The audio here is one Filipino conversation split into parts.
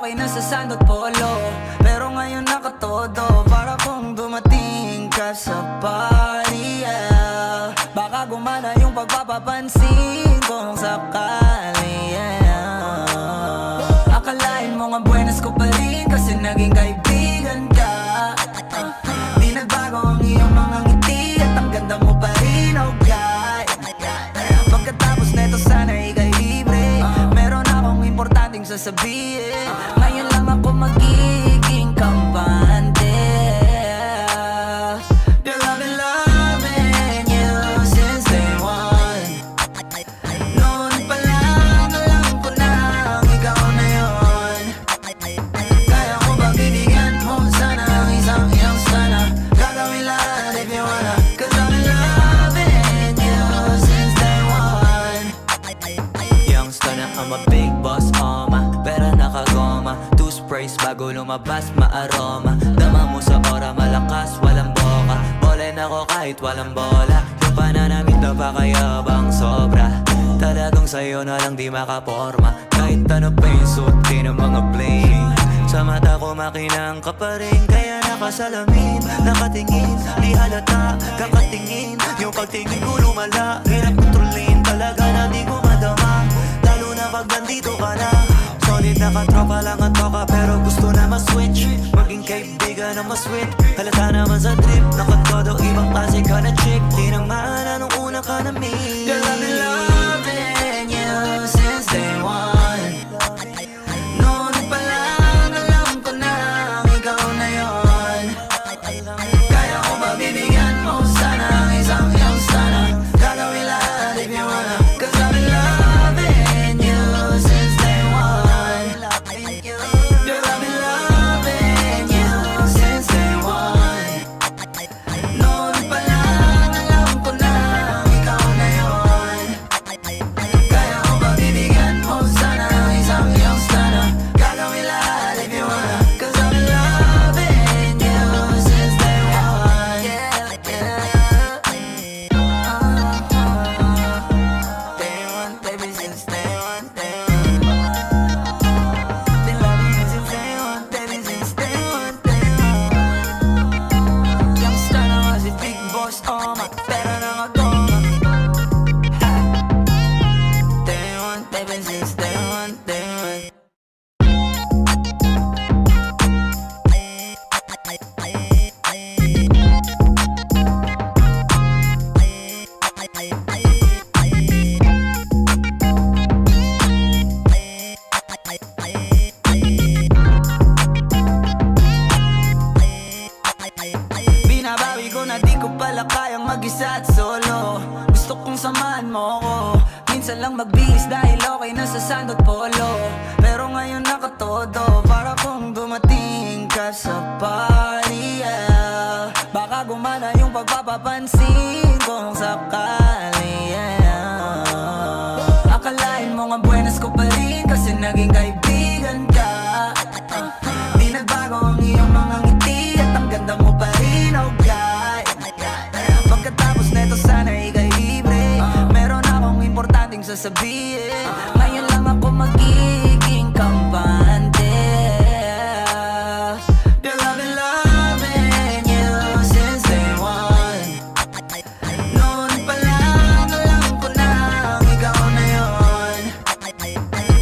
okay na sa sand at polo, pero ngayon nakatodo. Para kung dumating ka sa party, yeah. Baka gumana yung pagpapapansin kung sakali, yeah. Akalain mo nga buenas ko pa rin kasi naging kaibigan ka. Di nagbago ang iyong mga ngiti at ang ganda mo pa rin, oh God. Pagkatapos neto sana ika'y libre, meron akong importanteng sasabihin. Ngayon lang ako magiging kampante. Girl, I've been loving you since day one. Noon pa lang alam ko na ikaw na yun. Kaya ko ba bibigyan mo sana ang isang iyong sana? Gagawin lahat if you wanna, 'cause I've been loving you since day one. Youngster na I'm a big boss, pera nakagoma, two sprays bago lumabas maaroma. Dama mo sa ora malakas, walang boka. Bolen ako kahit walang bola. Yung pananamit na pakayabang sobra. Talagang sa'yo na lang di makaporma. Kahit ano pa yung suot ng mga bling. Sa mata ko makinang ka pa rin, kaya nakasalamin, nakatingin, di halata, kakatingin. Yung pagtingin ko lumala, hirap kontrolin, talaga na di ko madama. Lalo na pag nandito ka na. Solid na katropa lang ang toka, pero gusto na ma-switch, maging kaibigan na ma-sweet. Halata naman sa trip, nakatodo, ibang klase ka na chick. Di nang maana nung una ka na meet. Girl, I've been loving you since day one. Noon pa lang alam ko na ikaw na yun. Kaya ko ba bibigyan mo sana ang isang iyong sana? Gagawin lahat if you wanna, 'cause I've been loving you since day one. Girl, I've been loving you since day one. Noon pa lang alam ko na ikaw na yun. Kaya ko ba bibigyan mo sana ang isang iyong sana? Gagawin lahat if you wanna, 'cause I've been loving you since day one. Yeah, yeah. Day one, baby, since day one, day one. Been loving you since day one, baby, since day one, day one. Youngster na nga si Big Boss, pera na nga goma. Day one, baby, since day one, day one. Binabawi ko na di ko pala kayang mag-isa at solo. Gusto kong samahan mo ko, minsan lang magbihis dahil okay na sa sand at polo. Pero ngayon nakatodo, para kung dumating ka sa party, yeah. Baka gumana yung pagpapapansin kung sakali, yeah. Akalain mo nga buenas ko pa rin kasi naging kaibigan ka. Di nagbago ang iyong mga ngiti at ang ganda mo pa rin, oh God. Pagkatapos neto sana ika'y libre, meron akong importanteng sasabihin. Ngayon lang ako magiging kampante. Girl, I've been loving you since day one. Noon pa lang alam ko na ikaw na yun.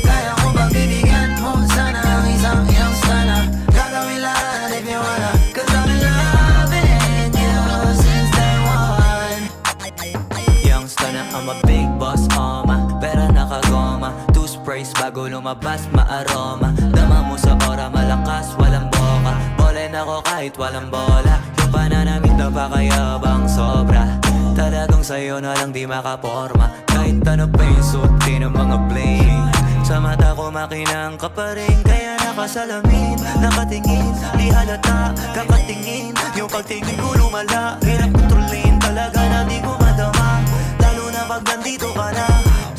Kaya ko ba bibigyan mo sana ang isang iyong sana? Gagawin lahat if you wanna, 'cause I've been loving you since day one. Youngster na I'm a big boss, pera nakagoma, two sprays bago lumabas maaroma. Dama mo sa ora malakas, walang boka. Bolen ako kahit walang bola. Yung pananamit na pakayabang sobra. Talagang sa'yo na lang di makaporma. Kahit ano pa yung suot ng mga bling. Sa mata ko makinang ka pa rin, kaya nakasalamin, nakatingin, di halata, kakatingin. Yung pagtingin ko lumala, hirap kontrolin, talaga na di ko madama. Lalo na pag nandito ka na.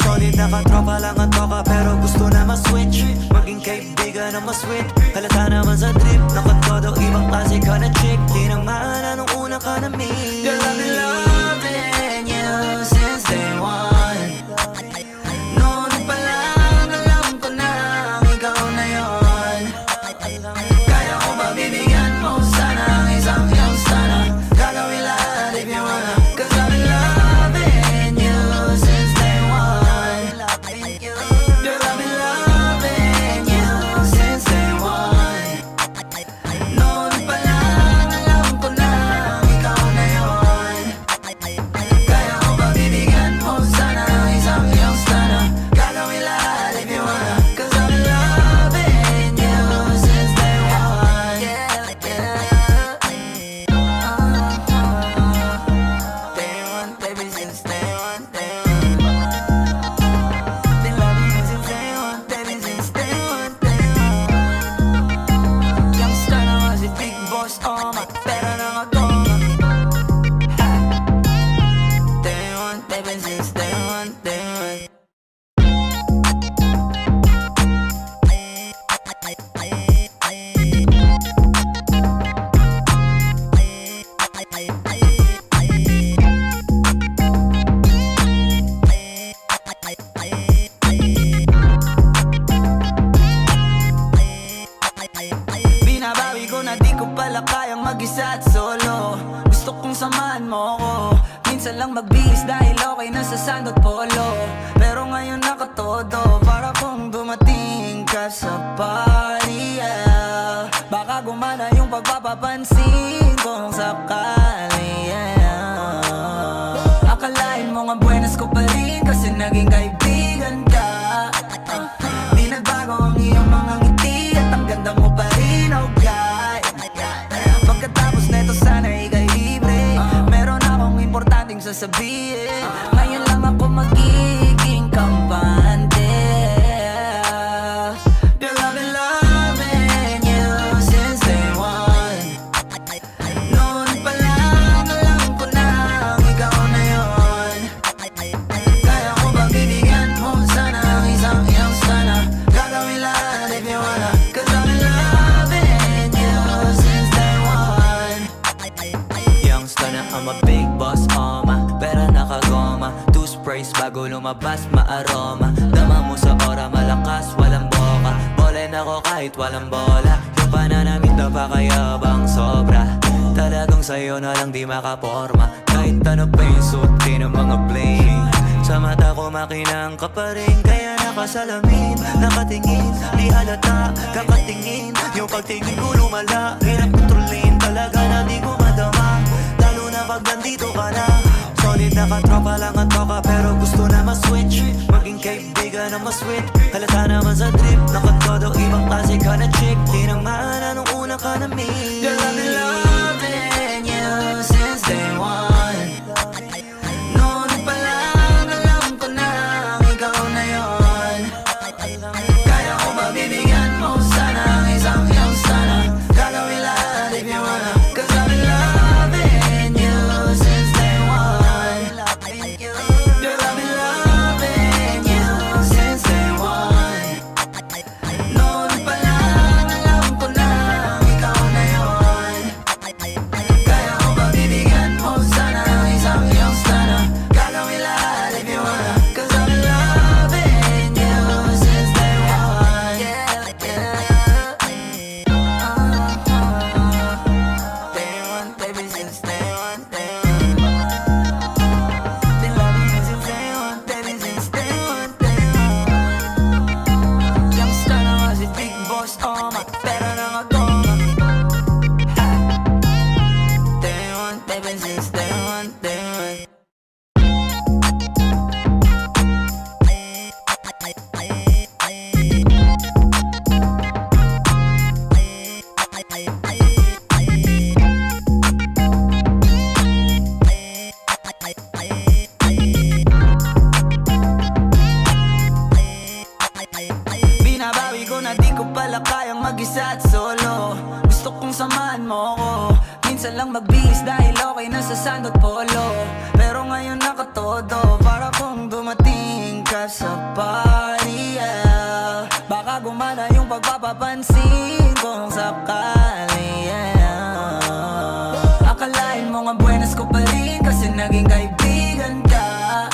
Solid na katropa lang ang toka, pero gusto na ma-switch, maging kaibigan na ma-sweet. Halata naman sa trip, nakatodo, ibang klase ka na chick. Di nang maana nung una ka na meet. Girl, I've been loving you since day one. Noon pa lang alam ko na ikaw na yun. pala kayang mag-isa at solo. Gusto kong samahan mo ko. Minsan lang magbihis dahil okay na sa sand at polo. Pero ngayon nakatodo, para kung dumating ka sa party, yeah. Baka gumana yung pagpapapansin kung sakali, yeah. Akalain mo nga buenas ko pa rin kasi naging kaibigan ka. Di nagbago ang iyong mga ngiti at ang ganda mo pa rin, oh God. Pagkatapos neto sana ika'y libre. Meron akong importanteng sasabihin. Ngayon lang ako magiging kampante. Girl, I've been loving you since day one. Noon pa lang alam ko na ikaw na yun. Kaya ko ba bibigyan mo sana ang isang iyong sana? Gagawin lahat if you wanna. Cause I've been loving you since day one. Youngster na I'm a big boss, pera nakagoma. Two sprays bago lumabas, maaroma. Dama mo sa ora, malakas, walang boka. Bolen ako kahit walang bola. Yung pananamit na pakayabang sobra. Talagang sa'yo na lang di makaporma. Kahit ano pa yung suotin ng mga bling. Sa mata ko makinang ka pa rin. Kaya nakasalamin, nakatingin. Di halata, kakatingin. Yung pagtingin ko lumala. Hirap kontrolin, talaga na di ko madama. Lalo na pag nandito ka na. Solid na katropa lang ang toka, pero gusto na ma-switch. Maging kaibigan na ma-sweet. Halata naman sa trip, nakatodo ibang klase ka na chick. Di naman anong una ka na meet. Girl, I've been loving you since day one. Noon pa lang alam ko na ikaw na yun. Kaya ko ba bibigyan mo sana ang isang iyong sana? Gagawin lahat if you wanna. Cause I've been loving you since day one. Girl, I've been loving you since day one. Noon pa lang alam ko na ikaw na yun. Kaya ko ba bibigyan mo sana ang isang iyong sana? Gagawin lahat if you wanna. Cause I've been loving you since day one. Day one, baby, since day one, day one. Been loving you since day one, baby, since day one, day one. Youngster na nga si Big Boss, pera nakagoma. Day one, baby, since day one, day one. Binabawi ko na di ko pala kayang mag-isa at solo. Gusto kong samahan mo ko. Minsan lang magbihis dahil okay na sa sand at polo. Pero ngayon nakatodo, para kung dumating ka sa party, yeah. Baka gumana yung pagpapapansin kung sakali, yeah. Akalain mo nga buenas ko pa rin kasi naging kaibigan ka.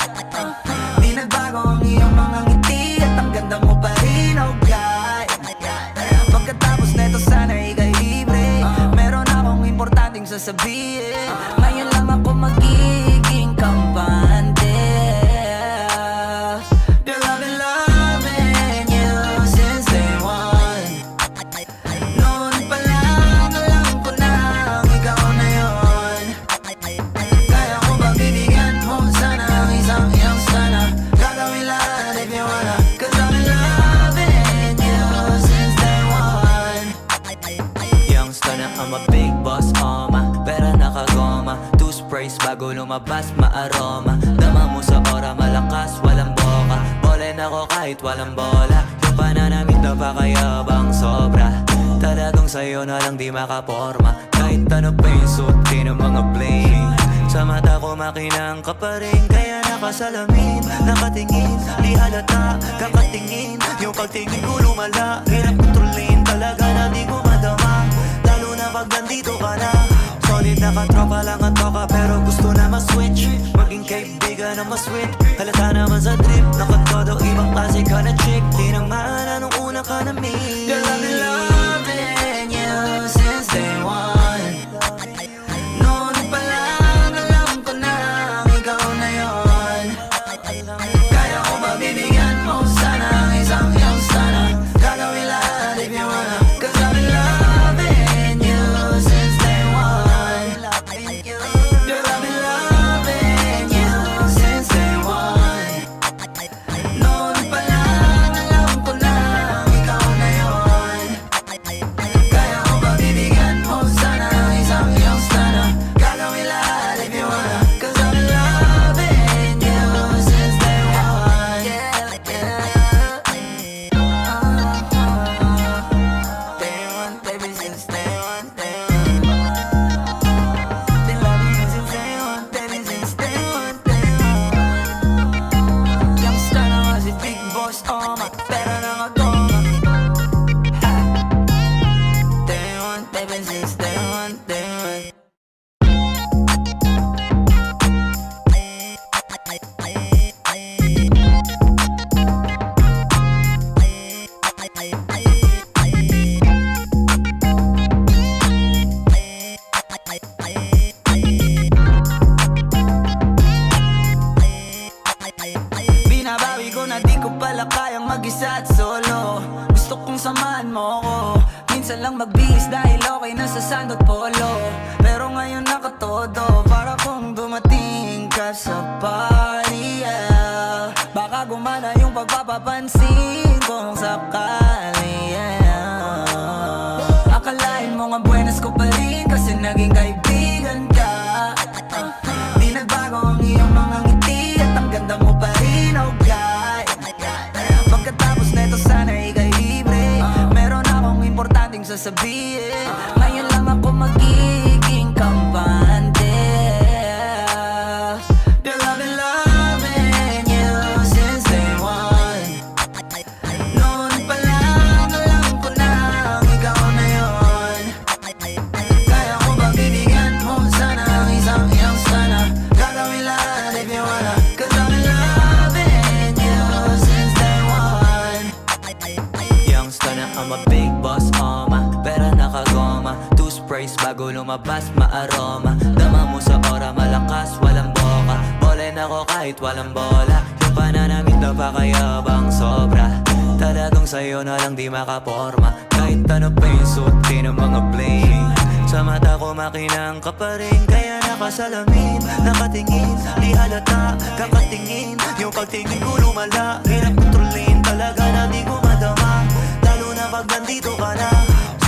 Di nagbago ang iyong mga ngiti at ang ganda mo pa rin, oh God. Pagkatapos neto sana ika'y libre. Meron akong importanteng sasabihin. Ngayon lang ako magiging kampante. Girl, I've been loving you since day one. Noon pa lang alam ko na ikaw na yun. Kaya ko ba bibigyan mo sana ang isang iyong sana? Gagawin lahat if you wanna. Cause I've been loving you since day one. Youngster na I'm a big boss, pera nakagoma. Two sprays bago lumabas, maaroma. Dama mo sa ora, malakas, walang boka. Bolen ako kahit walang bola. Yung pananamit na pakayabang sobra. Talagang sa'yo na lang di makaporma. Kahit ano pa yung suotin ng mga bling. Sa mata ko makinang ka pa rin. Kaya nakasalamin, nakatingin. Di halata, kakatingin. Yung pagtingin ko lumala. Hirap kontrolin, talaga na di ko madama. Lalo na pag nandito ka na. Solid na katropa lang ang toka, pero gusto na ma-switch. Maging kaibigan na ma-sweet. Halata naman sa trip, nakatodo ibang klase ka na chick. Di naman anong una ka na meet. Girl, I've been loving you since day one. nasa sand at polo, pero ngayon nakatodo. Para kung dumating ka sa party, yeah. Baka gumana yung pagpapapansin kung sakali, yeah. Akalain mo nga buenas ko pa rin kasi naging kaibigan ka. Di nagbago ang iyong mga ngiti at ang ganda mo pa rin, oh God. Pagkatapos neto sana ika'y libre, meron akong importanteng sasabihin. Ngayon lang ako magiging kampante. Girl, I've been loving you since day one. Noon pa lang alam ko na ikaw na yun. Kaya ko ba bibigyan mo sana ang isang iyong sana? Gagawin lahat if you wanna, 'cause I've been loving you since day one. Youngster na I'm a big boss, pera nakagoma. Two sprays bago lumabas, maaroma. Dama mo sa ora, malakas, walang boka. Bolen ako kahit walang bola. Yung pananamit na pakayabang sobra. Talagang sa'yo na lang di makaporma. Kahit ano pa yung suotin ng mga bling. Sa mata ko makinang ka pa rin, kaya nakasalamin, nakatingin, di halata, kakatingin. Yung pagtingin ko lumala, hirap kontrolin talaga na di ko madama. Lalo na pag nandito ka na.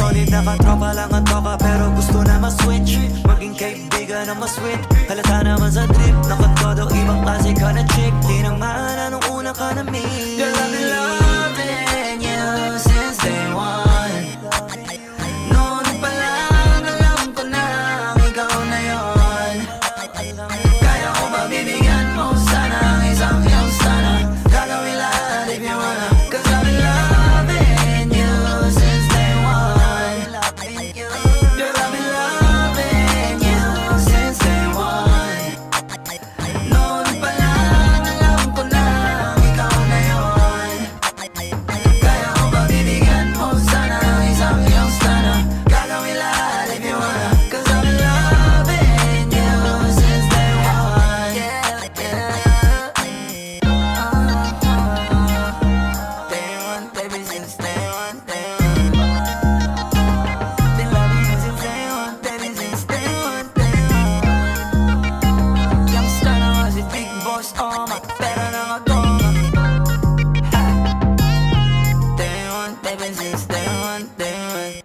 Solid na katropa lang ang toka, pero gusto na ma-switch. Maging kaibigan na ma-sweet. Halata naman sa trip, nakatodo, ibang klase ka na chick. Di nang maana nung una ka na meet. Girl, I've been loving you since day one. Noon pa lang alam ko na ikaw na yun. Kaya ko ba bibigyan mo sana ang isang iyong sana? Gagawin lahat if you wanna, 'cause I've been loving you since day one. Girl, I've been loving you since day one. Noon pa lang alam ko na ikaw na yun. Kaya ko ba bibigyan mo sana ang isang iyong sana? Gagawin lahat if you wanna, 'cause I've been loving you since day one. Yeah, yeah. Day one, baby, since day one, day one. Been loving you since day one, baby, since day one, day one. Youngster na nga si Big Boss, pera na nga goma. Day one, baby, since day one, day one.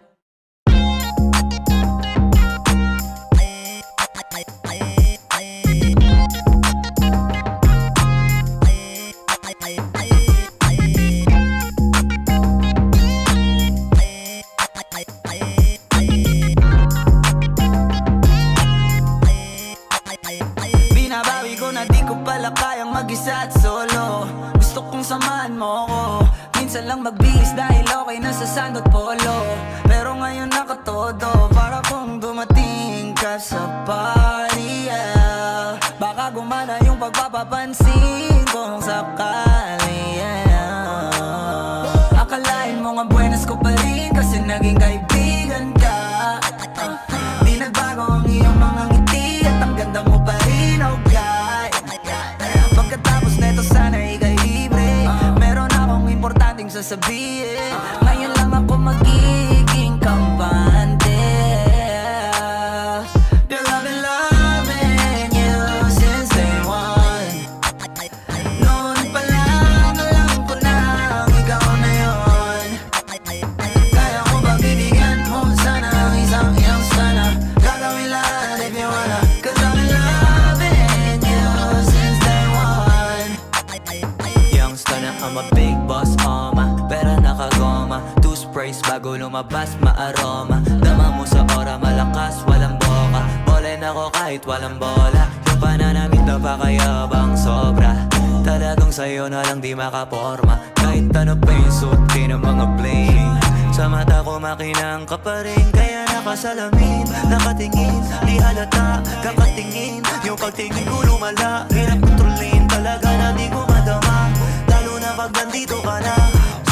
Binabawi ko na di ko pala kayang mag-isa at solo. Gusto kong samahan mo ko. Minsan lang magbihis dahil okay na sa sand at polo, pero ngayon nakatodo. Para kung dumating ka sa party, yeah. Baka gumana yung pagpapapansin kung sakali, yeah. Akalain mo nga buenas ko pa rin kasi naging kaibigan ka. Di nagbago ang iyong mga ngiti at ang ganda mo pa rin, oh God. Pagkatapos neto sana ika'y libre, meron akong importanteng sasabihin. Ngayon lang ako magiging kampante. Girl, I've been loving you since day one. Noon pa lang alam ko na ikaw na yun. Kaya ko ba bibigyan mo sana ang isang iyong sana? Gagawin lahat if you wanna, 'cause I've been loving you since day one. Youngster na I'm a big boss, pera nakagoma. Two sprays bago lumabas, maaroma. Dama mo sa ora, malakas, walang boka. Bolen ako kahit walang bola. Yung pananamit na pakayabang sobra. Talagang sa'yo na lang di makaporma. Kahit ano pa yung suotin ng mga bling. Sa mata ko makinang ka pa rin, kaya nakasalamin, nakatingin, di halata, kakatingin. Yung pagtingin ko lumala, hirap kontrolin talaga na di ko madama. Lalo na pag nandito ka na.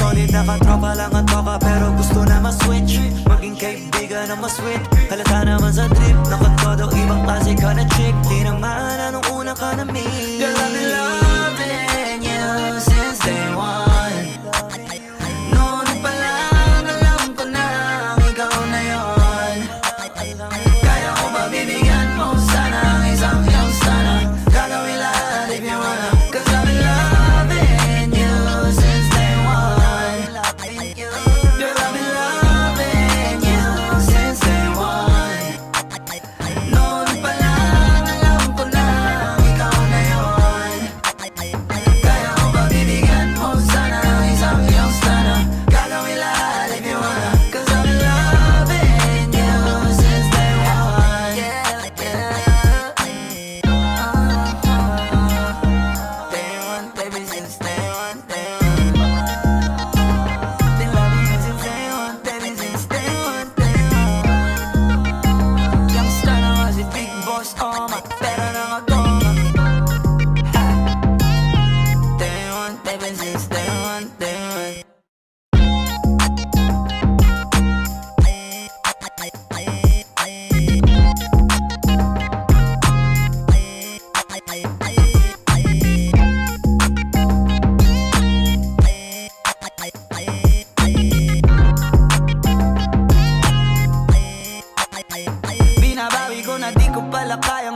Solid na katropa lang ang toka, pero gusto na ma-switch. Maging kaibigan na ma-sweet. Halata naman sa trip, nakatodo, ibang klase ka na chick. Di nang maana nung una ka na meet. Girl, I've been loving you since day one. Noon pa lang alam ko na ikaw na yun.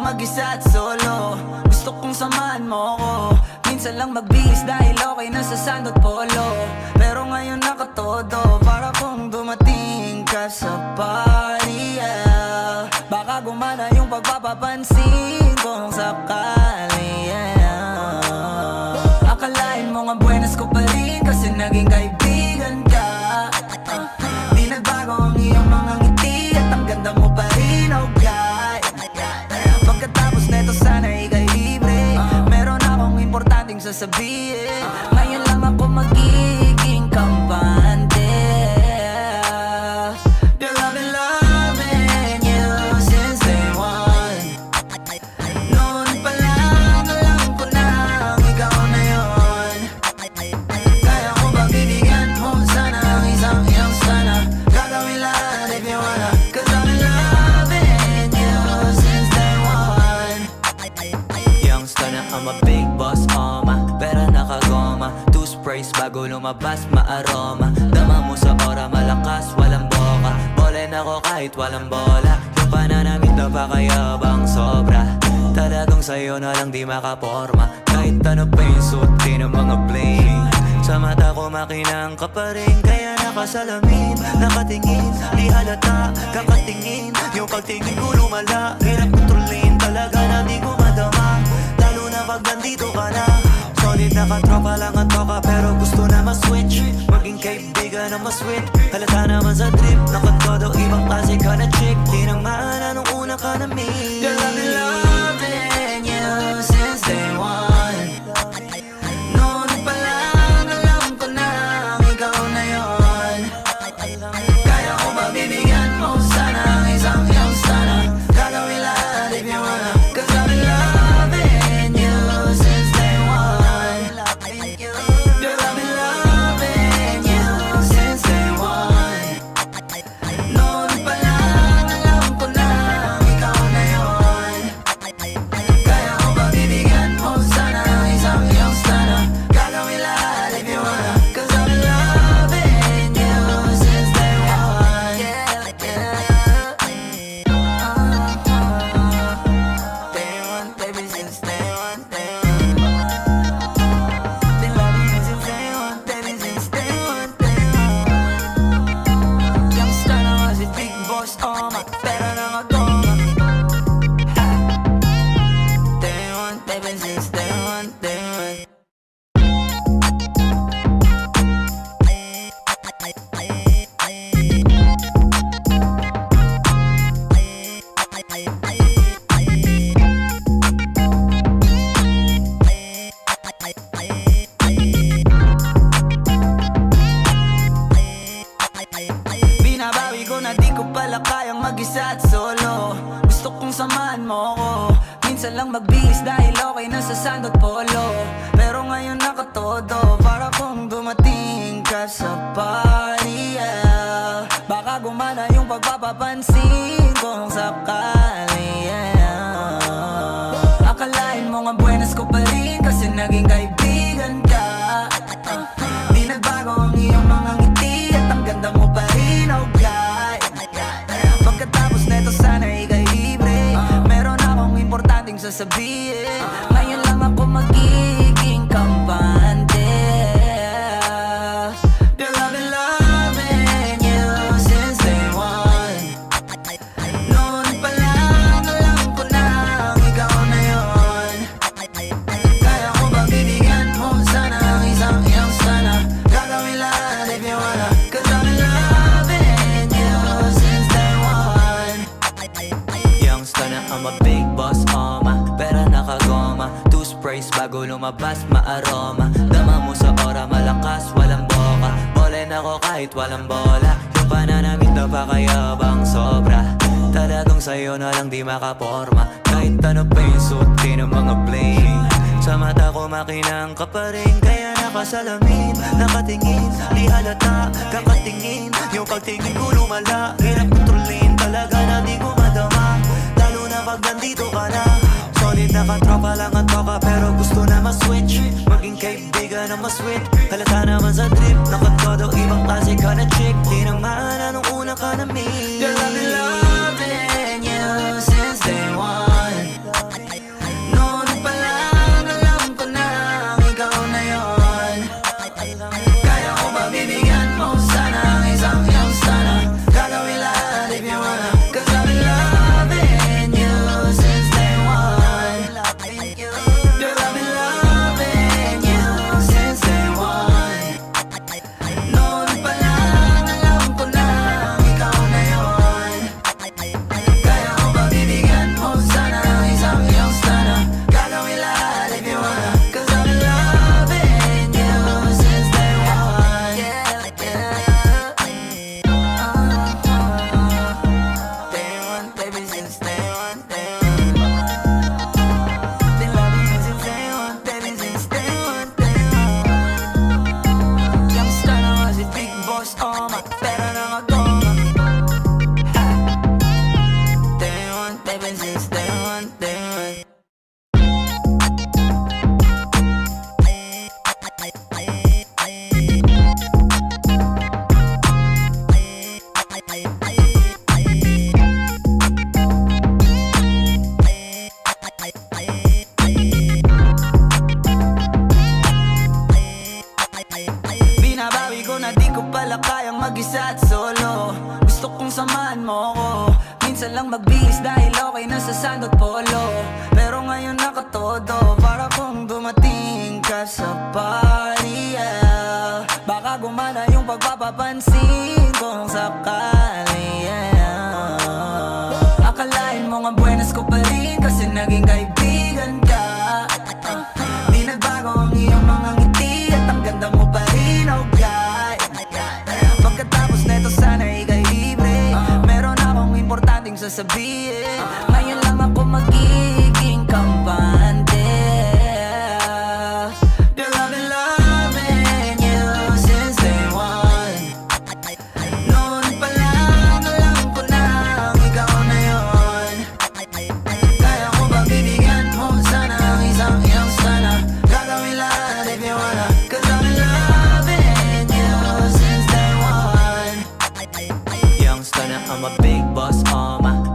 mag-isa at solo. Gusto kong samahan mo ko. Minsan lang magbihis dahil okay na sa sand at polo. Pero ngayon nakatodo, para kung dumating ka sa party, yeah. Baka gumana yung pagpapapansin kung sakali, yeah. Akalain mo nga buenas ko pa rin kasi naging kaibigan ka. Di nagbago ang iyong mga ngiti at ang ganda mo pa rin, oh God. Pagkatapos neto sana ika'y libre. Meron akong importanteng sasabihin. Ngayon lang ako magiging kampante. Girl, I've been loving you since day one. Noon pa lang alam ko na ikaw na yun. Kaya ko ba bibigyan mo sana ang isang iyong sana? Gagawin lahat if you wanna. Cause I've been loving you since day one. Youngster na I'm a big boss, pera nakagoma. Two sprays bago lumabas, maaroma. Dama mo sa ora, malakas, walang boka. Bolen ako kahit walang bola. Yung pananamit na pakayabang sobra. Talagang sa'yo na lang di makaporma. Kahit ano pa yung suot ng mga bling. Sa mata ko makinang ka pa rin. Kaya nakasalamin, nakatingin. Di halata, kakatingin. Yung pagtingin ko lumala. Hirap kontrolin, talaga na di ko madama. Lalo na pag nandito ka na. Solid na katropa lang ang toka, pero gusto na ma-switch. Maging kaibigan na ma-sweet. Halata naman sa trip, nakatodo ibang klase ka na chick. Di nang maana nung una ka na meet. Girl, I've been loving you since day one. Noon pa lang alam ko na ikaw na yun. Kaya ko ba bibigyan mo sana ang isang iyong sana? Gagawin lahat if you wanna. Cause I've been loving you since day one. Girl, I've been loving you since day one. Noon pa lang alam ko na ikaw na yun. Kaya ko ba bibigyan mo sana ang isang iyong sana? Gagawin lahat if you wanna. Cause I've been loving you since day one. Yeah, yeah. Day one, baby, since day one, day one. Been loving you since day one, baby, since day one, day one. Youngster na nga si Big Boss, pera na nga goma. Day one, baby, since day one, day one. Binabawi ko na di ko pala kayang mag-isa at solo. Gusto kong samahan mo ko. Minsan lang magbihis dahil okay na sa sand at polo. Pero ngayon nakatodo, para kung dumating ka sa party, yeah. Baka gumana yung pagpapapansin kung sakali, yeah. Akalain mo nga buenas ko pa rin kasi naging kaibigan ka. Di nagbago ang iyong mga ngiti at ang ganda mo pa rin, oh God. Pagkatapos neto sana ika'y libre. Meron akong importanteng sasabihin. Ngayon lang ako magiging kampante. Girl, I've been loving you since day one. Noon pa lang alam ko na ikaw na yun. Kaya ko ba bibigyan mo sana ang isang iyong sana? Gagawin lahat if you wanna. Cause I've been loving you since day one. Youngster na I'm a big boss, pera nakagoma. Two sprays bago lumabas, maaroma. Dama mo sa ora, malakas, walang boka. Bolen ako kahit walang bola. Yung pananamit na pakayabang sobra. Talagang sa'yo na lang di makaporma. Kahit ano pa yung suot ng mga bling. Sa mata ko makinang ka pa rin. Kaya nakasalamin, nakatingin. Di halata, kakatingin. Yung pagtingin ko lumala. Hirap kontrolin, talaga na di ko madama. Lalo na pag nandito ka na. Solid na katropa lang ang toka, pero gusto na ma-switch. Maging kaibigan na ma-sweet. Halata naman sa trip, nakatodo ibang klase ka na chick. Di nang maana nung una ka na meet. Girl, I've been loving you since day one. okay na sa sandot polo. Pero ngayon nakatodo, para kung dumating ka sa party, yeah. Baka gumana yung pagpapapansin kung sakali, yeah. Akalain mo nga buenas ko pa rin kasi naging kaibigan ka. Di nagbago ang iyong mga ngiti at ang ganda mo pa rin, oh God. Pagkatapos neto sana ika'y libre, meron akong importanteng sasabihin. Ngayon lang ako magiging kampante. Girl, I've been loving you since day one. Noon pa lang alam ko na ikaw na yun. Kaya ko ba bibigyan mo sana ang isang iyong sana? Gagawin lahat if you wanna, 'cause I've been loving you since day one. Youngster na I'm a big boss,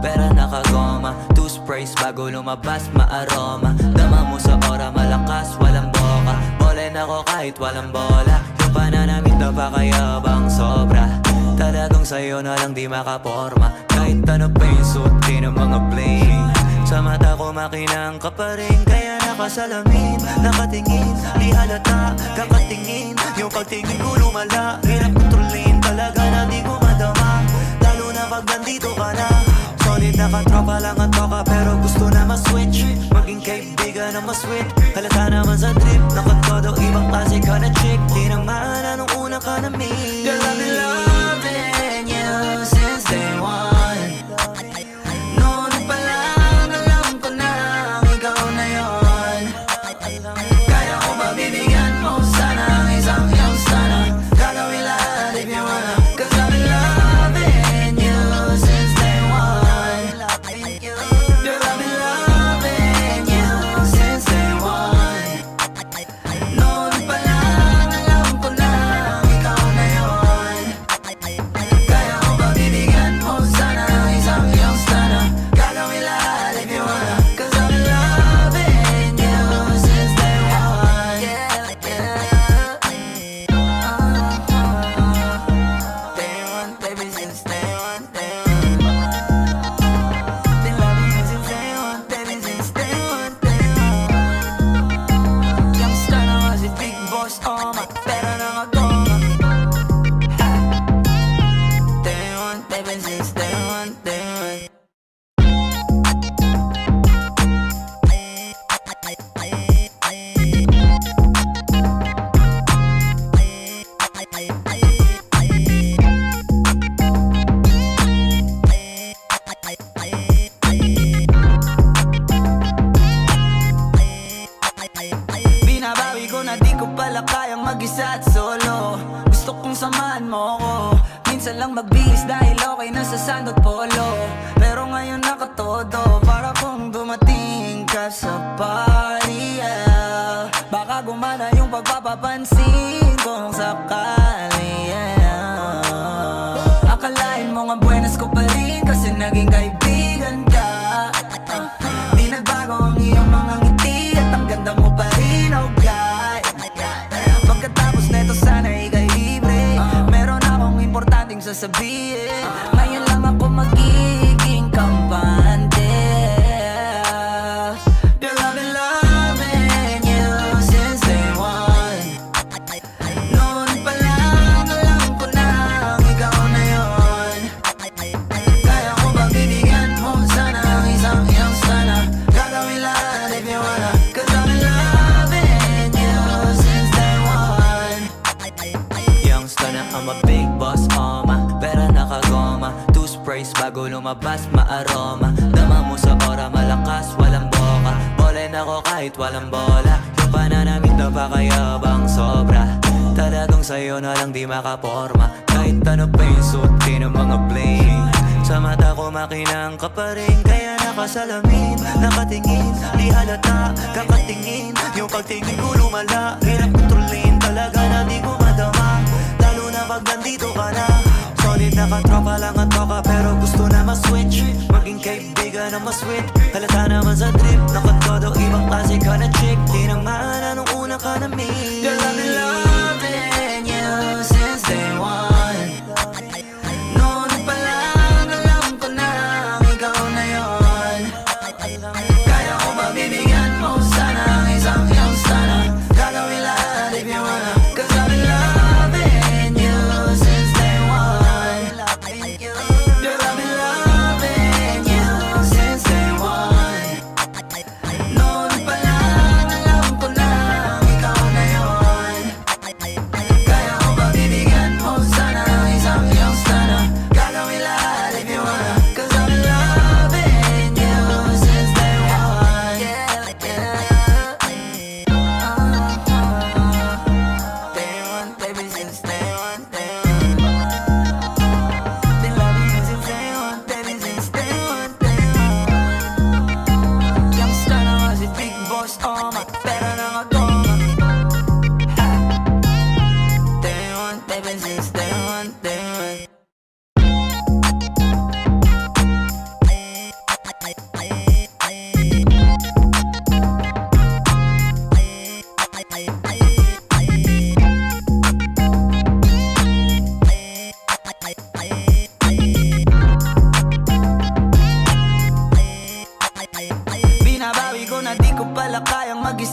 pera nakagoma, two sprays bago lumabas maaroma. Dama mo sa ora, malakas, walang boka. Bolen ako kahit walang bola. Yung pananamit na pakayabang sobra. Talagang sa'yo na lang di makaporma. Kahit ano pa yung suti ng mga bling. Sa mata ko makinang ka pa rin, kaya nakasalamin, nakatingin, di halata, kakatingin. Yung pagtingin ko lumala, hirap kontrolin, talaga na di ko madama. Lalo na pag nandito ka na. Solid na katropa lang ang toka, pero gusto na ma-switch, maging kaibigan na ma-sweet. Halata naman sa trip, nakatodo, ibang klase ka na chick. Di nang maala nung una ka na meet. Girl, I've been loving you since day one. Noon pa lang alam ko na ikaw na yun. Kaya ko ba bibigyan mo sana ang isang iyong sana? Gagawin lahat if you wanna, 'cause I've been loving you since day one. Girl, I've been loving you since day one. Noon pa lang alam ko na ikaw na yun. Kaya ko ba bibigyan mo sana ang isang iyong sana? Gagawin lahat if you wanna, 'cause I've been loving you since day one. Yeah, yeah. Day one, baby, since day one, day one. Been loving you since day one, baby, since day one, day one. Youngster na nga si Big Boss, pera na nga goma. Day one, baby, since day one, day one. Binabawi ko na di ko pala kayang mag-isa at solo. Gusto kong samahan mo ko. Minsan lang magbihis dahil okay na sa sandot polo. Pero ngayon nakatodo, para kung dumating ka sa party, yeah. Baka gumana yung pagpapapansin kung sakali, yeah. Akalain mo nga buenas ko pa rin kasi naging kaibigan ka. Di nagbago ang iyong mga ngiti at ang ganda mo pa rin, oh God. Pagkatapos neto sana ika'y libre, meron akong importanteng sasabihin. Ngayon lang ako magiging kampante. Girl, I've been loving you since day one. Noon pa lang alam ko na ikaw na yun. Kaya ko ba bibigyan mo sana ang isang iyong sana? Gagawin lahat if you wanna, 'cause I've been loving you since day one. Youngster na I'm a big boss, pera nakagoma, two sprays bago lumabas maaroma. Dama mo sa ora, malakas, walang boka. Bolen ako kahit walang bola. Yung pananamit na pakayabang sobra. Talagang sa'yo na lang di makaporma. Kahit ano pa yung suti ng mga bling. Sa mata ko makinang ka pa rin, kaya nakasalamin, nakatingin, di halata, kakatingin. Yung pagtingin ko lumala, hirap kontrolin, talaga na di ko madama. Lalo na pag nandito ka na. Solid na katropa lang ang toka, pero gusto na ma-switch, maging kaibigan na ma-sweet. Halata naman sa trip, nakatodo, ibang klase ka na chick. Di nang maala nung una ka na meet. Girl, I've been loving you since day one. Noon pa lang alam ko na ikaw na yun.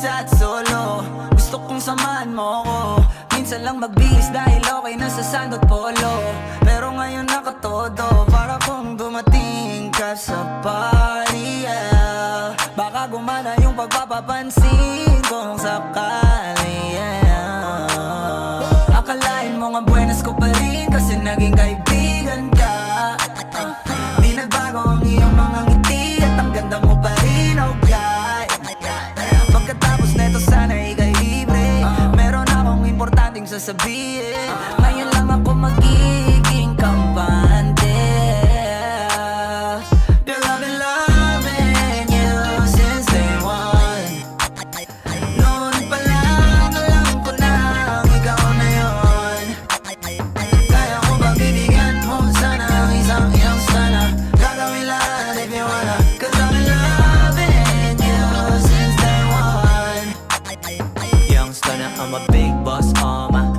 mag-isa at solo. Gusto kong samahan mo ko. Minsan lang magbihis dahil okay na sa sand at polo. Pero ngayon nakatodo, para kung dumating ka sa party, yeah. Baka gumana yung pagpapapansin kung sakali, yeah. Akalain mo nga buenas ko pa rin kasi naging kaibigan ka. Di nagbago ang iyong mga ngiti at ang ganda mo pa rin, oh God. Pagkatapos neto sana ika'y libre. Meron akong importanteng sasabihin. Ngayon lang ako magiging kampante. Girl, I've been loving you since day one. Noon pa lang alam ko na ikaw na yun. Kaya ko ba bibigyan mo sana ang isang iyong sana? Gagawin lahat if you wanna. Cause I've been loving you since day one. Youngster na I'm a big boss,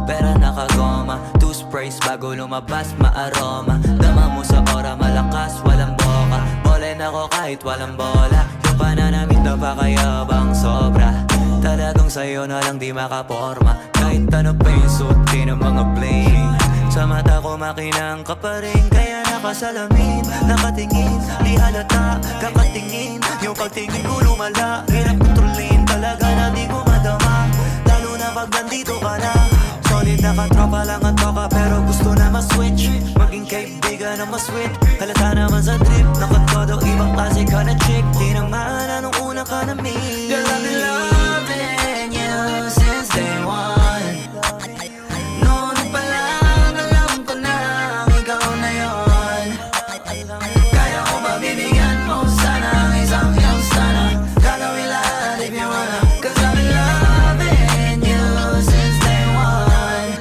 pera nakagoma. Two sprays bago lumabas, maaroma. Dama mo sa ora, malakas, walang boka. Bolen ako kahit walang bola. Yung pananamit na pakayabang sobra. Talagang sa'yo na lang di makaporma. Kahit ano pa yung suot, di ng mga bling. Sa mata ko makinang ka pa rin. Kaya nakasalamin, nakatingin. Di halata, kakatingin. Yung pagtingin ko lumala. Hirap kontrolin talaga na di ko madama. Lalo na pag nandito ka na. Solid na katropa lang ang toka, pero gusto na ma-switch. Maging kaibigan na ma-sweet. Halata naman sa trip, nakatodo ibang klase ka na chick. Di naman anong una ka na meet. Girl, I've been loving you since day one. Noon pa lang alam ko na ikaw na yun. Kaya ko ba bibigyan mo sana ang isang iyong sana? Gagawin lahat if you wanna. Cause I've been loving you since day one.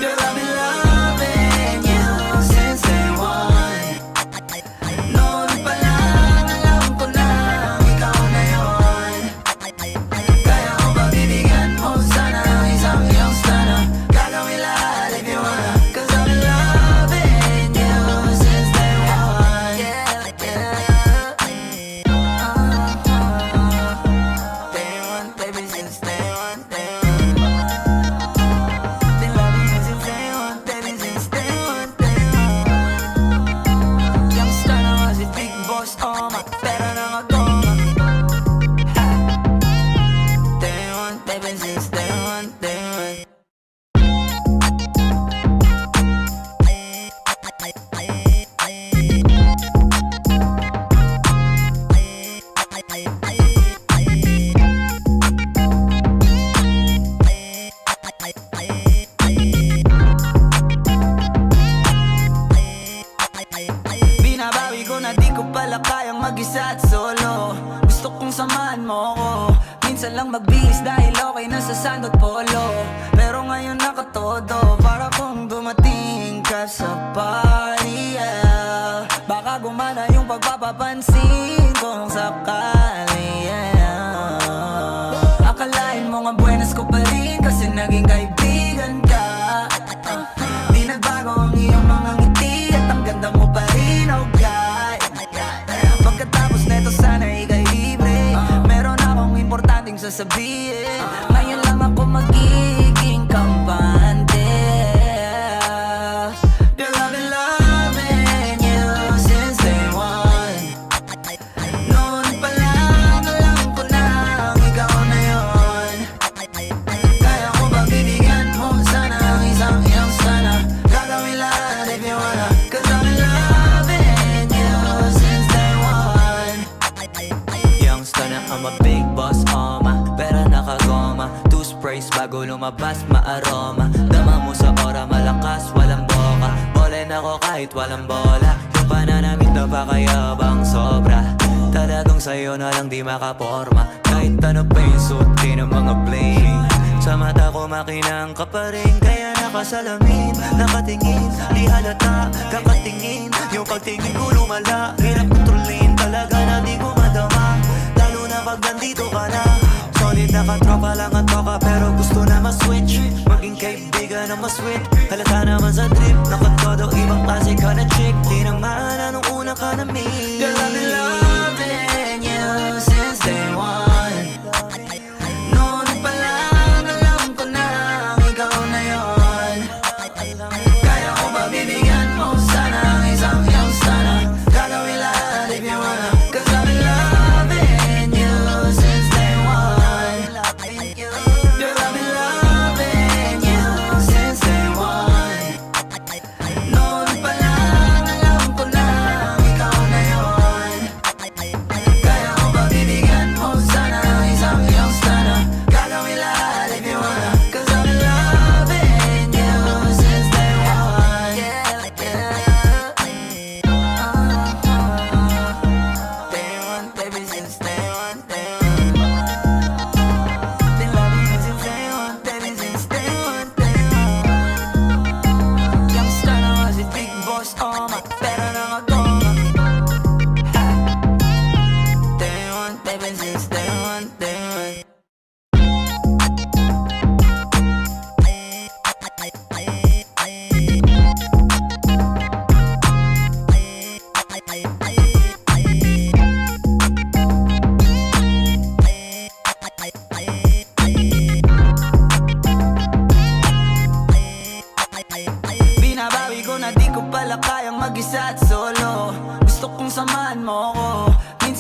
Girl, I've been loving you since day one. Noon pa lang alam ko na ikaw na yun. Kaya ko ba bibigyan mo sana ang isang iyong sana? Gagawin lahat if you wanna. Cause I've been loving you since day one. Yeah, yeah. Day one, baby, since day one, day one. Been loving you since day one, baby, since day one, day one. Youngster na nga si Big Boss, pera na nga goma. Day one, baby, since day one, day one. Binabawi ko na di ko pala kayang mag-isa at solo. Gusto kong samahan mo ko. Minsan lang magbihis dahil okay na sa sand at polo. Pero ngayon nakatodo, para kung dumating ka sa party, yeah. Baka gumana yung pagpapapansin kung sakali, yeah. Akalain mo nga buenas ko pa rin kasi naging kaibigan ka. Di nagbago ang iyong mga ngiti at ang ganda mo pa rin, oh God. Pagkatapos neto sana ika'y libre. Meron akong importanteng sasabihin. Ngayon lang ako magiging kampante. Girl, I've been loving you since day one. Noon pa lang alam ko na ikaw na yun. Kaya ko ba bibigyan mo sana ang isang iyong sana? Gagawin lahat if you wanna. Cause I've been loving you since day one. Youngster na I'm a big boss, pera nakagoma. Two sprays bago lumabas, maaroma. Dama mo sa ora, malakas, walang boka. Bolen ako kahit walang bola. Yung pananamit na pakayabang sobra. Talagang sa'yo na lang di makaporma. Kahit ano pa yung suot, di ng mga bling. Sa mata ko makinang ka pa rin. Kaya nakasalamin, nakatingin. Di halata, kakatingin. Yung pagtingin ko lumala. Hirap kontrolin talaga na di ko madama. Lalo na pag nandito ka na. Solid na katropa lang ang toka, pero gusto na ma-switch. Maging kaibigan na ma-sweet. Halata naman sa trip, nakatodo ibang klase ka na chick. Di naman anong una ka na meet. Girl, I've been loving you since day one.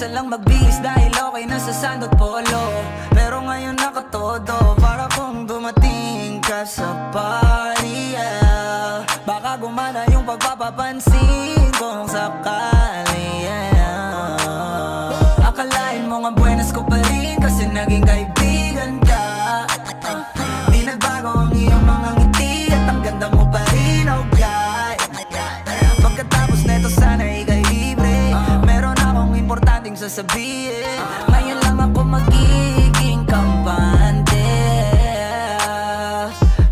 Minsan lang magbihis dahil okay na sa sand at polo, pero ngayon nakatodo. Para kung dumating ka sa party, yeah. Baka gumana yung pagpapapansin kung sakali, yeah. Akalain mo nga buenas ko pa rin kasi naging kaibigan ka. Di nagbago ang iyong mga ngiti at ang ganda mo pa rin, oh God. Pagkatapos neto sana ika'y libre, meron akong importanteng sasabihin. Ngayon lang ako magiging kampante.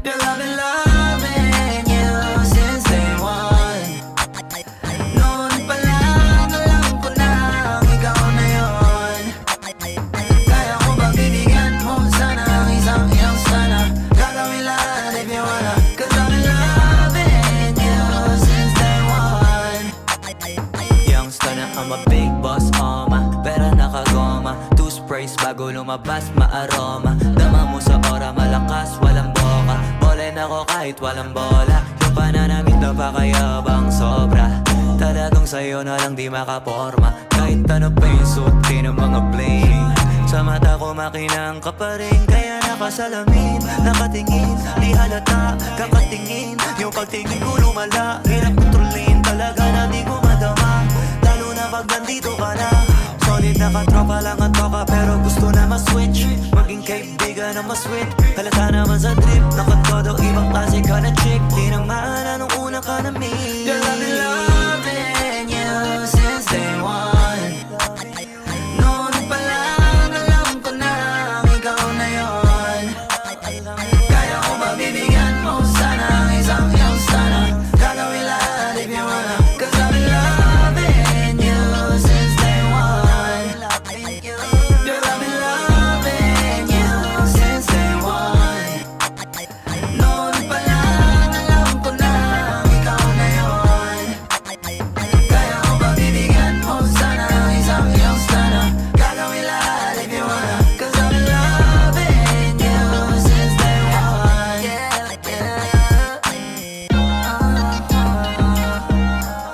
Girl, I've been loving you since day one. Noon pa lang alam ko na ikaw na yun. Kaya ko ba bibigyan mo sana ang isang iyong sana? Gagawin lahat if you wanna, 'cause I've been loving you since day one. Youngster na I'm a big boss, pera nakagoma, two sprays bago lumabas maaroma. Dama mo sa ora, malakas, walang boka. Bolen ako kahit walang bola. Yung pananamit na pakayabang sobra. Talagang sa'yo na lang di makaporma. Kahit ano pa yung suotin ng mga bling. Sa mata ko makinang ka pa rin, kaya nakasalamin, nakatingin, di halata, kakatingin. Yung pagtingin ko lumala, hirap kontrolin, talaga na di ko madama. Lalo na pag nandito ka na. Solid na katropa lang ang toka, pero gusto na ma-switch, maging kaibigan na ma-sweet. Halata naman sa trip, nakatodo, ibang klase ka na chick. Di nang maala nung una ka na meet. Girl, I've been loving you since day one. Noon pa lang alam ko na ikaw na yun. Kaya ko ba bibigyan mo sana ang isang iyong sana? Gagawin lahat if you wanna, 'cause I've been loving you since day one. Girl, I've been loving you since day one. Noon pa lang alam ko na ikaw na yun. Kaya ko ba bibigyan mo sana ang isang iyong sana? Gagawin lahat if you wanna, 'cause I've been loving you since day one. Yeah, yeah.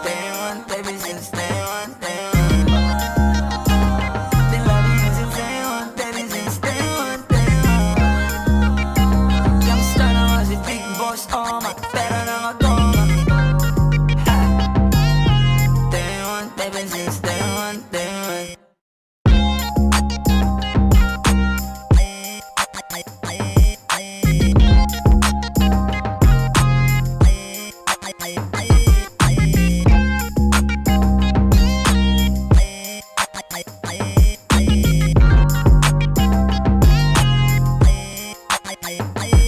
Day one, baby, since day one, day one. Been loving you since day one, baby, since day one, day one. Youngster na nga si Big Boss, pera na nga goma. Day one, baby, since day one, day one.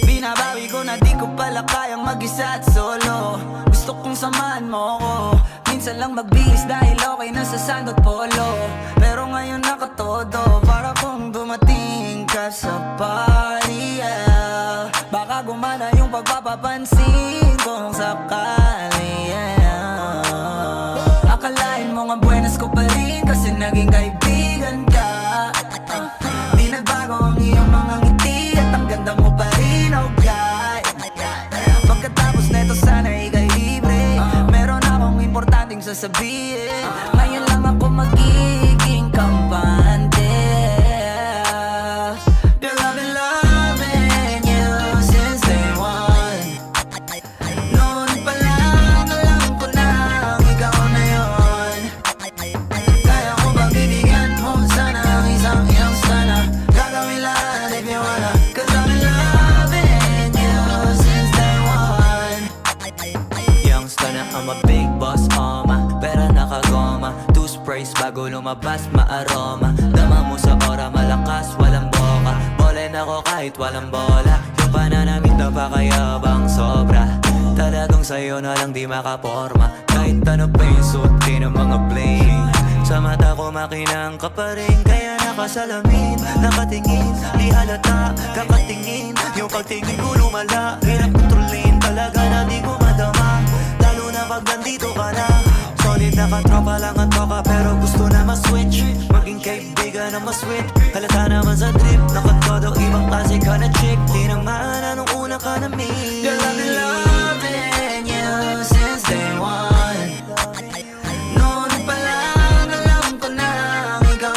Binabawi ko na di ko pala kayang mag-isa at solo. Gusto kong samahan mo ko. Minsan lang magbihis dahil okay na sa sand at polo, pero ngayon nakatodo. Para kung dumating ka sa party, yeah. Baka gumana yung pagpapapansin kung sakali, yeah. Akalain mo nga buenas ko pa rin kasi naging kaibigan ka. Di nagbago ang iyong mga ngiti at ang ganda mo pa rin, oh God. Pagkatapos neto sana ika'y libre, meron akong importanteng sasabihin. Ngayon lang ako magiging kampante. Girl, I've been loving you since day one. Noon pa lang alam ko na ikaw na yun. Kaya ko ba bibigyan mo sana ang isang iyong sana? Gagawin lahat if you wanna, 'cause I've been loving you since day one. Youngster na I'm a big boss, pera nakagoma, two sprays bago lumabas maaroma. Dama mo sa ora, malakas, walang boka. Bolen ako kahit walang bola. Yung pananamit na pakayabang sobra. Talagang sa'yo na lang di makaporma. Kahit ano pa yung suotin ng mga bling. Sa mata ko makinang ka pa rin, kaya nakasalamin, nakatingin, di halata, kakatingin. Yung pagtingin ko lumala, hirap kontrolin, talaga na di ko madama. Lalo na pag nandito ka na. Solid na katropa lang ang toka, pero gusto na ma-switch, maging kaibigan na ma-sweet. Halata naman sa trip, nakatodo, ibang klase ka na chick. Di nang maala nung una ka na meet. Girl, I've been loving you since day one. Noon pa lang alam ko na ikaw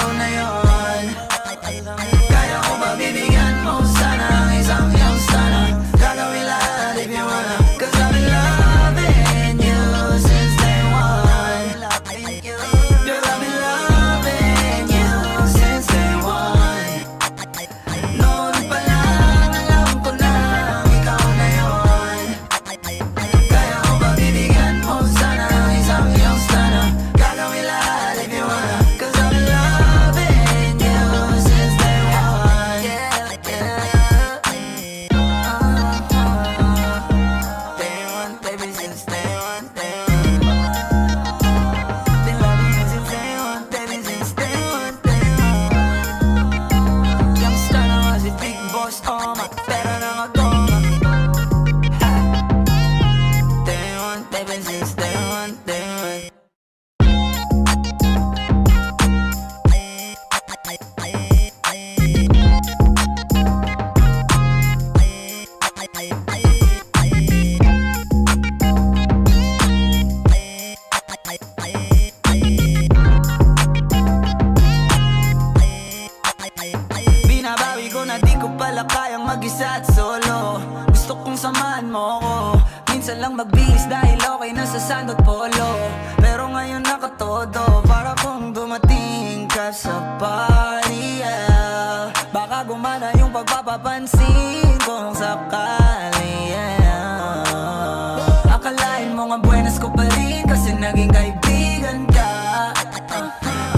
mag-isa at solo. Gusto kong samahan mo ko. Minsan lang magbihis dahil okay na sa sand at polo. Pero ngayon nakatodo, para kung dumating ka sa party, yeah. Baka gumana yung pagpapapansin kung sakali, yeah. Akalain mo nga buenas ko pa rin kasi naging kaibigan ka.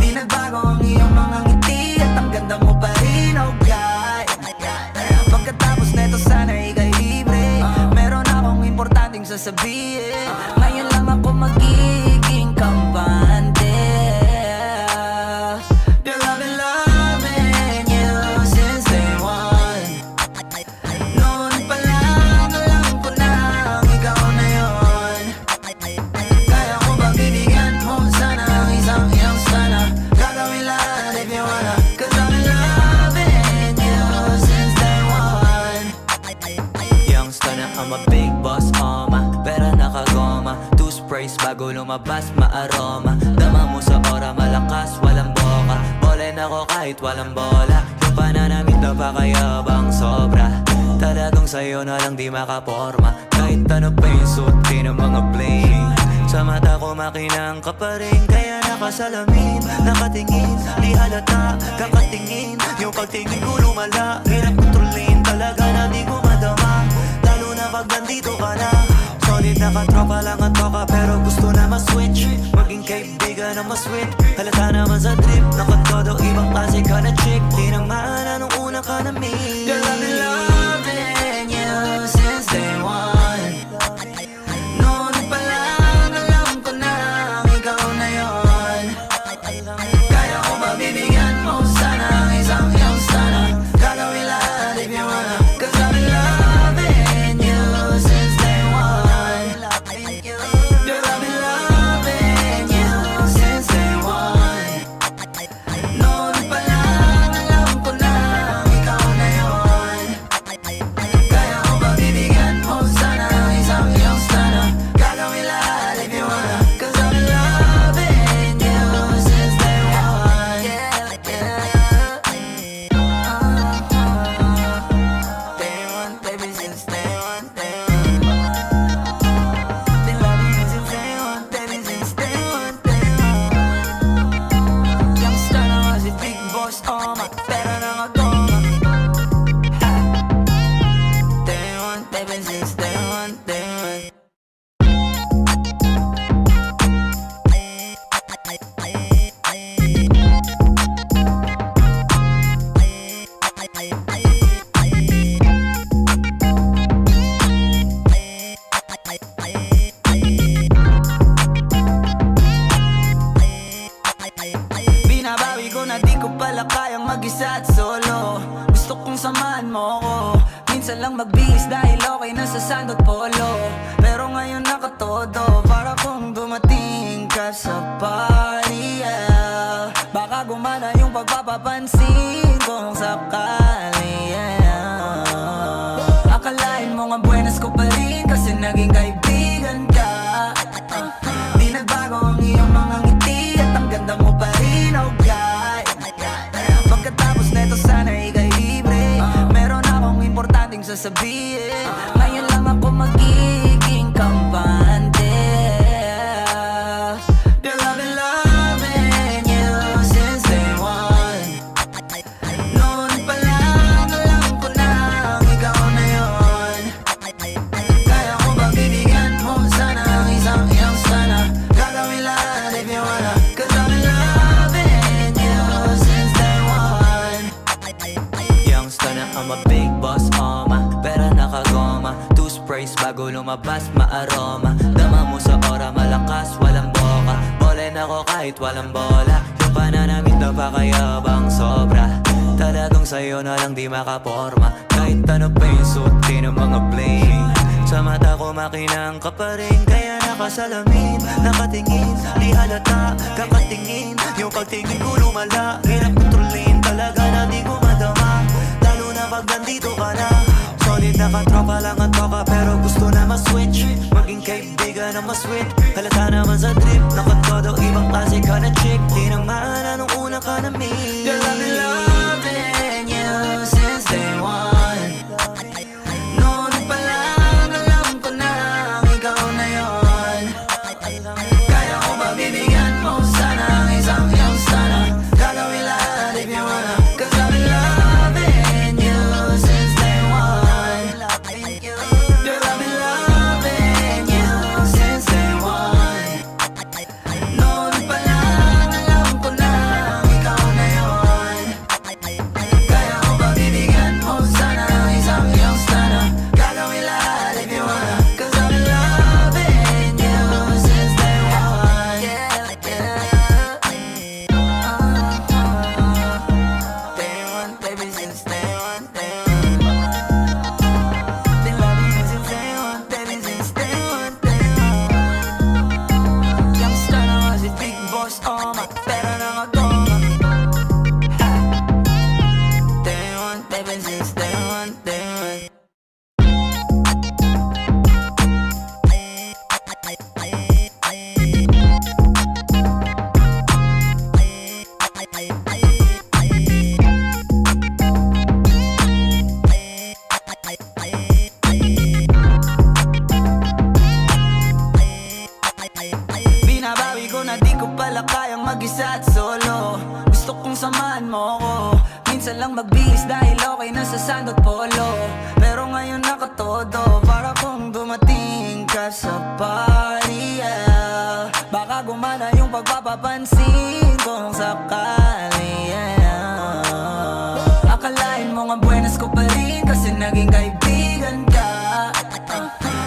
Di nagbago ang iyong mga ngiti at ang ganda mo pa rin, oh God. Pagkatapos neto sana ika'y libre. Meron akong importanteng sasabihin. Ngayon lang ako magiging kampante. Girl, I've been loving you since day one. Noon pa lang alam ko na ikaw na yun. Kaya ko ba bibigyan mo sana ang isang iyong sana? Gagawin lahat if you wanna. Cause I've been loving you since day one. Youngster na I'm a big boss, pera nakagoma. Two sprays bago lumabas, maaroma. Dama mo sa ora, malakas, walang boka. Bolen ako kahit walang bola. Yung pananamit na pakayabang sobra. Talagang sa'yo na lang di makaporma. Kahit ano pa yung suotin ng mga bling. Sa mata ko makinang ka pa rin. Kaya nakasalamin, nakatingin. Di halata, kakatingin. Yung pagtingin ko lumala. Hirap kontrolin, talaga na di ko madama. Lalo na pag nandito ka na. Solid nakatropa lang at toka, pero gusto na ma-switch. Maging kaibigan na ma-sweet. Halata naman sa trip, nakatodo ibang klase ka na chick. Di naman anong una ka na meet. Girl, I've been loving you since day one. Noon pa lang alam ko na ikaw na yun. Kaya ko ba bibigyan mo sana ang isang iyong sana? Gagawin lahat if you wanna. Cause I've been loving you since day one. Girl, I've been loving you since day one. Noon pa lang alam ko na ikaw na yun. Kaya ko ba bibigyan mo sana ang isang iyong sana? Gagawin lahat if you wanna. Cause I've been loving you since day one. Yeah, yeah. Day one, baby, since day one, day one. Been loving you since day one, baby, since day one, day one. Youngster na nga si Big Boss, pera nakagoma. Day one, baby, since day one, day one. Binabawi ko na di ko pala kayang mag-isa at solo. Gusto kong samahan mo ko. Minsan lang magbihis dahil okay na sa sand at polo. Pero ngayon nakatodo, para kung dumating ka sa party, yeah. Baka gumana yung pagpapapansin kung sakali, yeah. Akalain mo nga buenas ko pa rin kasi naging kaibigan ka. Di nagbago ang iyong mga ngiti at ang ganda mo pa rin, oh God. Pagkatapos neto sana ika'y libre. Meron akong importanteng sasabihin. Ngayon lang ako magiging kampante. Girl, I've been loving you since day one. Noon pa lang alam ko na ikaw na yun. Kaya ko ba bibigyan mo sana ang isang iyong sana? Gagawin lahat if you wanna. Cause I've been loving you since day one. Youngster na I'm a big boss, pera nakagoma. Two sprays bago lumabas, maaroma. Dama mo sa ora, malakas, walang boka. Bolen ako kahit walang bola. Yung pananamit na pakayabang sobra. Talagang sa'yo na lang di makaporma. Kahit ano pa yung suotin ng mga bling. Sa mata ko makinang ka pa rin. Kaya nakasalamin, nakatingin. Di halata, kakatingin. Yung pagtingin ko lumala. Hirap kontrolin, talaga na di ko madama. Lalo na pag nandito ka na. Solid nakatropa lang at toka, pero gusto na ma-switch. Maging kaibigan na ma-sweet. Halata naman sa trip, nakatodo ibang klase ka na chick. Di naman anong una ka na meet. Girl, I've been loving you since day one. kong samahan mo ko. Minsan lang magbihis dahil okay na sa sandot polo. Pero ngayon nakatodo, para kung dumating ka sa party, yeah. Baka gumana yung pagpapapansin kung sakali, yeah. Akalain mo nga buenas ko pa rin kasi naging kaibigan ka.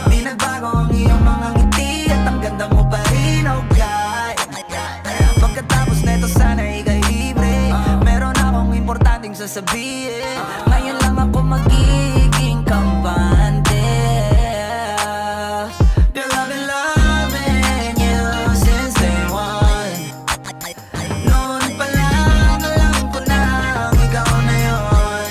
Di nagbago ang iyong mga ngiti at ang ganda mo pa rin, oh God. Pagkatapos neto sana ika'y libre. Meron akong importanteng sasabihin. Ngayon lang ako magiging kampante. Girl, I've been loving you since day one. Noon pa lang alam ko na ikaw na yun.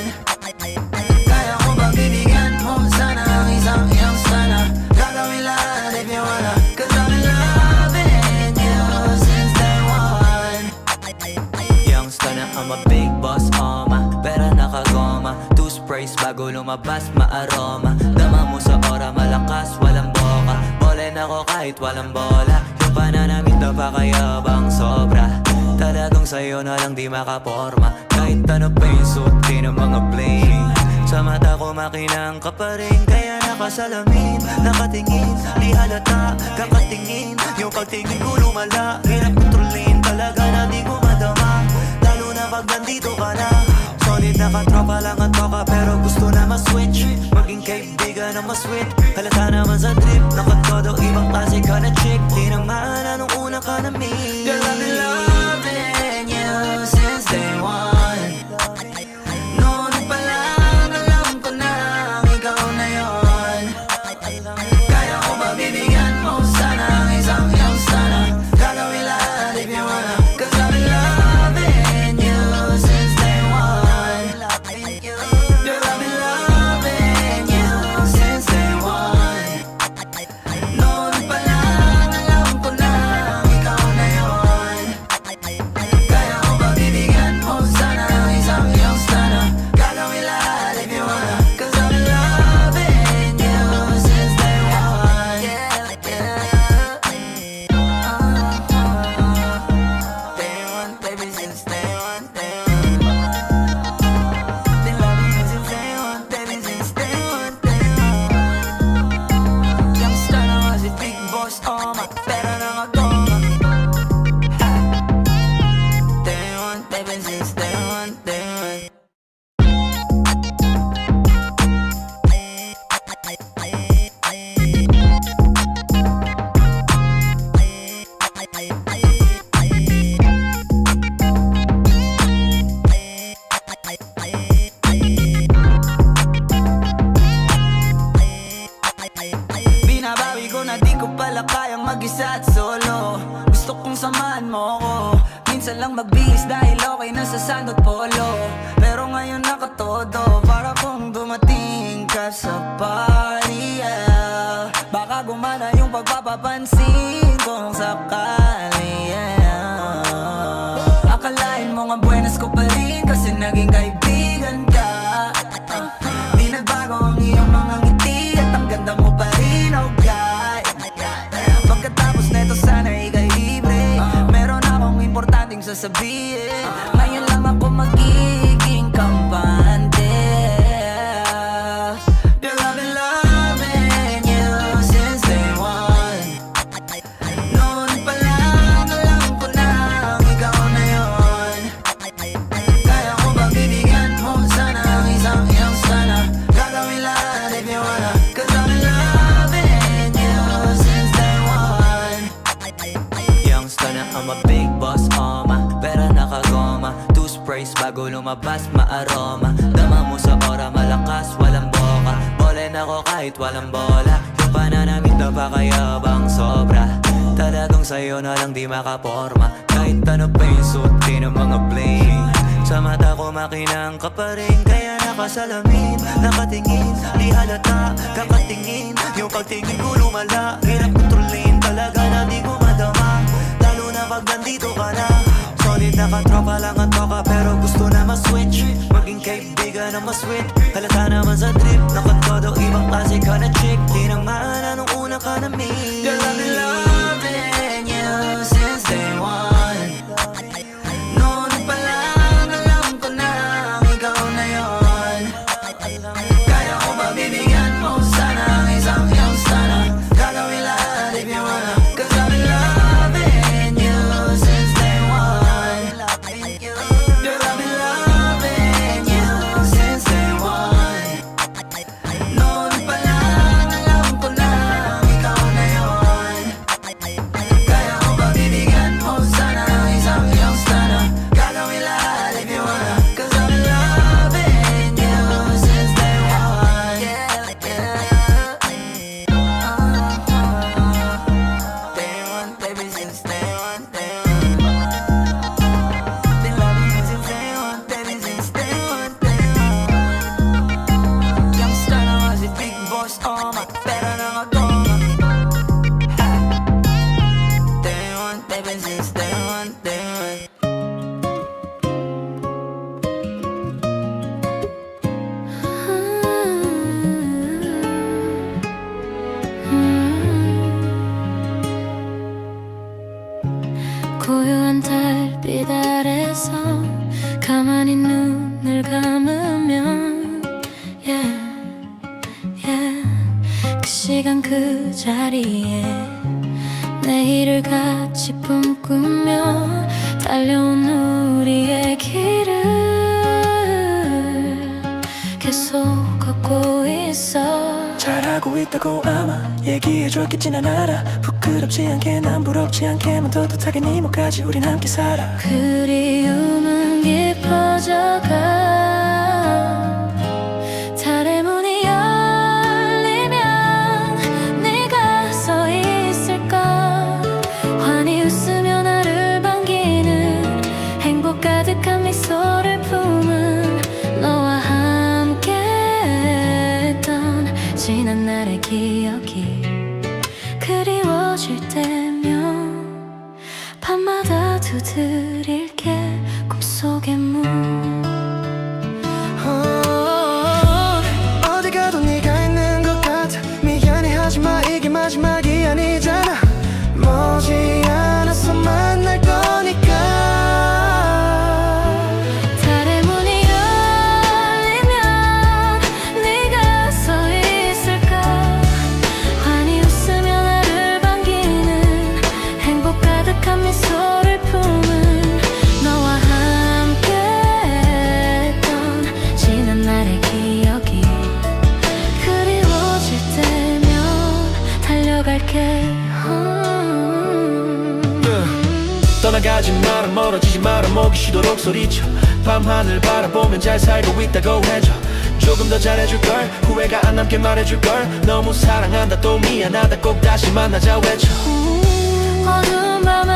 Kaya ko ba bibigyan mo sana ang isang iyong sana? Gagawin lahat if you wanna. Cause I've been loving you since day one. Youngster na I'm a big boss, pera nakagoma. Two sprays bago lumabas, maaroma. Dama mo sa ora, malakas, walang boka. Bolen ako kahit walang bola. Yung pananamit na pakayabang sobra. Talagang sa'yo na lang di makaporma. Kahit ano pa yung suot, di ng mga bling. Sa mata ko makinang ka pa rin. Kaya nakasalamin, nakatingin. Di halata, kakatingin. Yung pagtingin ko lumala. Hirap kontrolin talaga na di ko madama. Lalo na pag nandito ka na. Solid na katropa lang ang toka, pero gusto na ma-switch. Maging kaibigan na ma-sweet. Halata naman sa trip, nakatodo ibang klase ka na chick. Di nang maala nung una ka na meet. Girl, I've been loving you since day one. Noon pa lang alam ko na ikaw na yun. Kaya ko ba bibigyan mo sana ang isang iyong sana? Gagawin lahat if you wanna. Cause I've been loving you since day one. Girl, I've been loving you since day one. Noon pa lang alam ko na ikaw na yun. Kaya ko ba bibigyan mo sana ang isang iyong sana? Gagawin lahat if you wanna. Cause I've been loving you since day one. Day one, baby, since day one, day one. Been loving you since day one, baby, since day one, day one. Youngster na nga si Big Boss, pera na nga goma. Day one, baby, since day one, day one. Binabawi ko na di ko pala kayang mag-isa at solo. Gusto kong samahan mo ko. Minsan lang magbihis dahil okay na sa sandot polo. Pero ngayon nakatodo, para kung dumating ka sa party, yeah. Baka gumana yung pagpapapansin kung sakali, yeah. Akalain mo nga buenas ko pa rin kasi naging kaibigan ka. Di nagbago ang iyong mga ngiti at ang ganda mo pa rin, oh God. Pagkatapos neto sana ika'y libre. Meron akong importanteng sasabihin. Ngayon lang ako magiging kampante. Girl, I've been loving you since day one. Noon pa lang alam ko na ikaw na yun. Kaya ko ba bibigyan mo sana ang isang iyong sana? Gagawin lahat if you wanna. Cause I've been loving you since day one. Youngster na I'm a big boss, pera nakagoma. Two sprays bago lumabas, maaroma. Dama mo sa ora, malakas, walang boka. Bolen ako kahit walang bola. Yung pananamit na pakayabang sobra. Talagang sa'yo na lang di makaporma. Kahit ano pa yung suot, di ng mga bling. Sa mata ko makinang ka pa rin. Kaya nakasalamin, nakatingin. Di halata, kakatingin. Yung pagtingin ko lumala. Hirap kontrolin talaga na di ko madama. Lalo na pag nandito ka na. Solid na katropa lang ang toka, pero gusto na ma-switch. Maging kaibigan na ma-sweet. Halata naman sa trip, nakatodo ibang klase ka na chick. Di nang maala nung una ka na meet. Girl, I've been loving you since day one. Noon pa lang 가만히 눈을 감으면 그 시간 그 자리에 내일을 같이 꿈꾸며 달려온 우리의 길을 계속 걷고 있어. 잘하고 있다고 아마 얘기해줬겠지 난 알아. 부끄럽지 않게 난 부럽지 않게만 떳떳하게 네 목까지 우린 함께 살아. 그리움은 깊어져가. 달의 문이 열리면 네가 서 있을까. 환히 웃으며 나를 반기는 행복 가득한 미소를 품은 너와 함께 했던 지난 날의 기억이 그리워질 때면 밤마다 두드릴게 꿈속의 문. 어디 가도 네가 있는 것 같아. 미안해 하지마 이게 마지막이 아니잖아. 머지않아서 만날 거니까. 달의 문이 열리면 네가 서 있을까. 환히 웃으며 나를 반기는 행복 가득한 미소를 품은 너와 함께 했던 지난 날의 기억이 그리워질 때면 달려갈게. 떠나가지 마라 멀어지지 마라 목이 쉬도록 소리쳐. 밤하늘 바라보면 잘 살고 있다고 해줘. 조금 더 잘해줄걸 후회가 안 남게 말해줄걸. 너무 사랑한다 또 미안하다 꼭 다시 만나자 외쳐. 어두운 밤